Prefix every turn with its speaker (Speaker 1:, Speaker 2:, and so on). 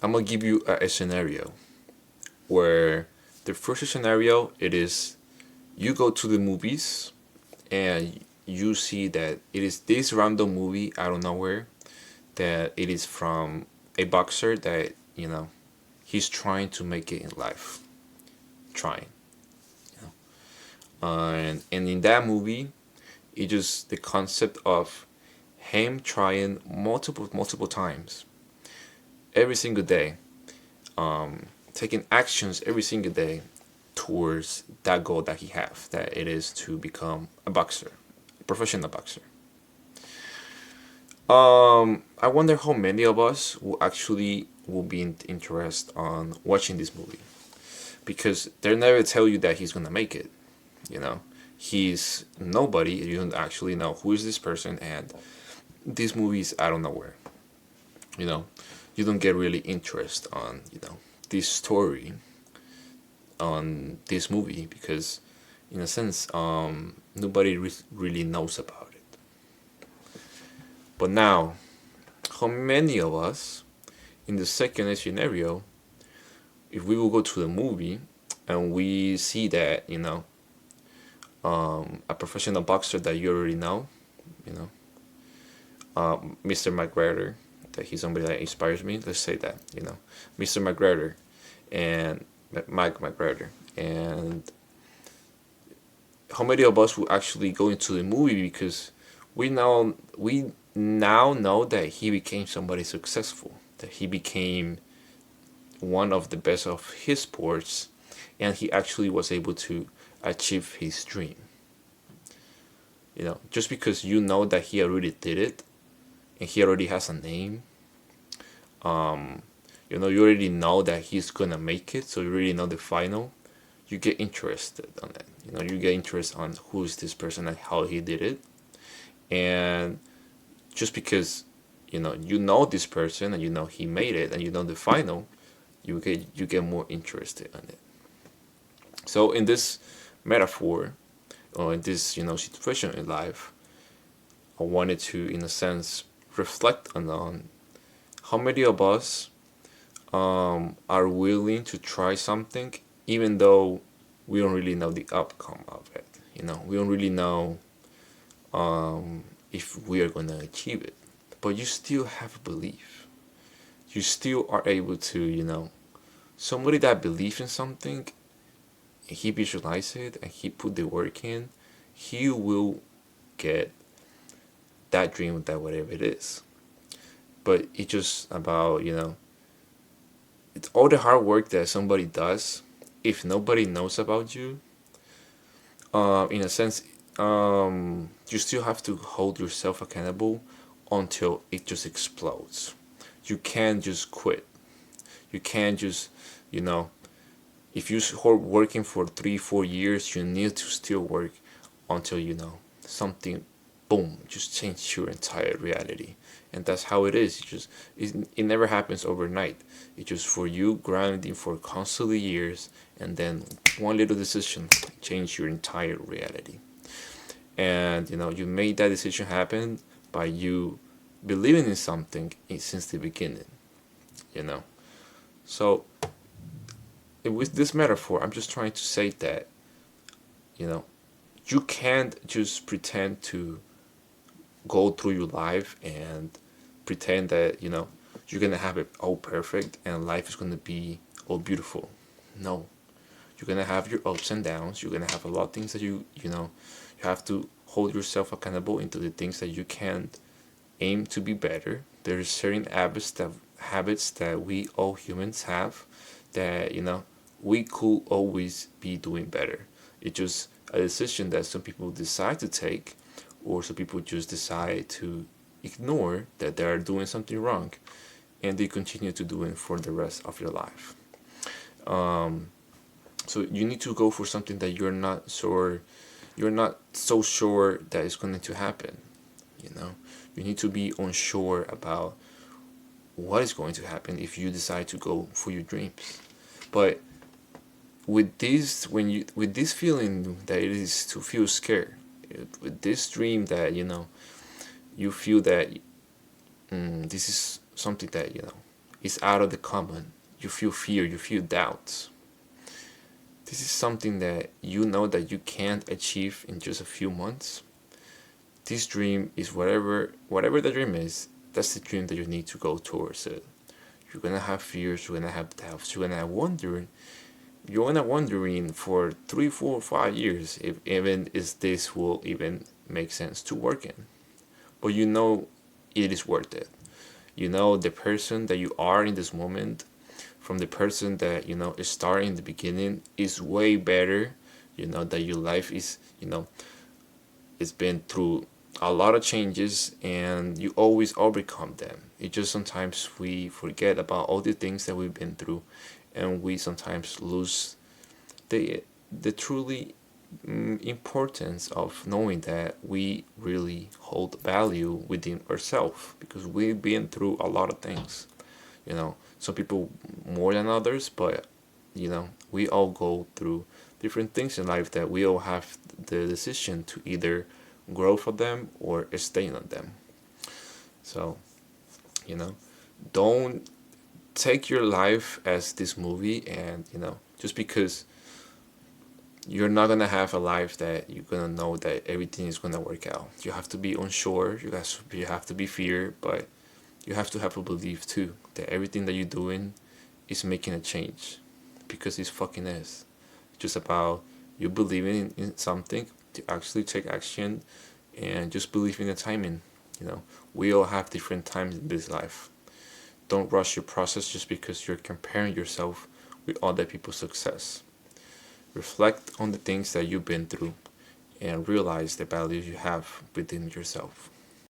Speaker 1: I'm gonna give you a scenario where the first scenario it is you go to the movies and you see that it is this random movie out of nowhere, that it is from a boxer that he's trying to make it in life, trying, and in that movie it just the concept of him trying multiple times every single day, taking actions every single day towards that goal that he has, that it is to become a boxer, a professional boxer. I wonder how many of us will be interested on watching this movie, because they never tell you that he's gonna make it. You know, he's nobody. You don't actually know who is this person, and this movie is out of nowhere. You know, you don't get really interest on this story on this movie because, in a sense, nobody really knows about it. But now, how many of us in the second scenario, if we will go to the movie and we see that a professional boxer that you already know, you know, Mr. McGregor, that he's somebody that inspires me. Let's say that Mr. McGregor and Mike McGregor, and how many of us will actually go into the movie because we now know that he became somebody successful, that he became one of the best of his sports, and he actually was able to achieve his dream. Just because you know that he already did it and he already has a name, you already know that he's gonna make it, so you already know the final. You get interested on that. You get interest on who is this person and how he did it, and just because you know this person and he made it and you know the final, you get more interested in it. So in this metaphor, or in this situation in life, I wanted to, in a sense, reflect on how many of us are willing to try something even though we don't really know the outcome of it. We don't really know if we are going to achieve it, but you still have a belief. You still are able to, somebody that believes in something, he visualizes it and he put the work in, he will get that dream, that whatever it is. But it's just about, it's all the hard work that somebody does. If nobody knows about you, in a sense, you still have to hold yourself accountable until it just explodes. You can't just quit. You can't just, if you're working for 3-4 years, you need to still work until something, boom, just change your entire reality. And that's how it is. It never happens overnight. It's just for you grinding for constantly years, and then one little decision change your entire reality. And you made that decision happen by you believing in something since the beginning. So with this metaphor, I'm just trying to say that you can't just pretend to go through your life and pretend that you're gonna have it all perfect and life is gonna be all beautiful. No, you're gonna have your ups and downs. You're gonna have a lot of things that you have to hold yourself accountable into the things that you can't aim to be better. There's certain habits that we all humans have that we could always be doing better. It's just a decision that some people decide to take, or some people just decide to ignore that they are doing something wrong, and they continue to do it for the rest of your life. So you need to go for something that you're not so sure that it's going to happen. You need to be unsure about what is going to happen if you decide to go for your dreams. But with this feeling that it is to feel scared, with this dream that you feel that this is something that is out of the common. You feel fear, you feel doubts. This is something that you know that you can't achieve in just a few months. This dream is whatever the dream is, that's the dream that you need to go towards it. You're gonna have fears, you're gonna have doubts, you're gonna wondering for 3, 4, 5 years if even is this will even make sense to work in. But you know it is worth it. You know the person that you are in this moment from the person that is starting in the beginning is way better. You know that your life is it's been through a lot of changes and you always overcome them. It just sometimes we forget about all the things that we've been through and we sometimes lose the truly importance of knowing that we really hold value within ourselves because we've been through a lot of things. Some people more than others, but we all go through different things in life that we all have the decision to either grow from them or stay on them. So, you know, don't take your life as this movie and, just because you're not gonna have a life that you're gonna know that everything is gonna work out. You have to be unsure, you have to be fear, but you have to have a belief too that everything that you're doing is making a change because it fucking is. It's just about you believing in something to actually take action and just believe in the timing. We all have different times in this life. Don't rush your process just because you're comparing yourself with other people's success. Reflect on the things that you've been through and realize the values you have within yourself.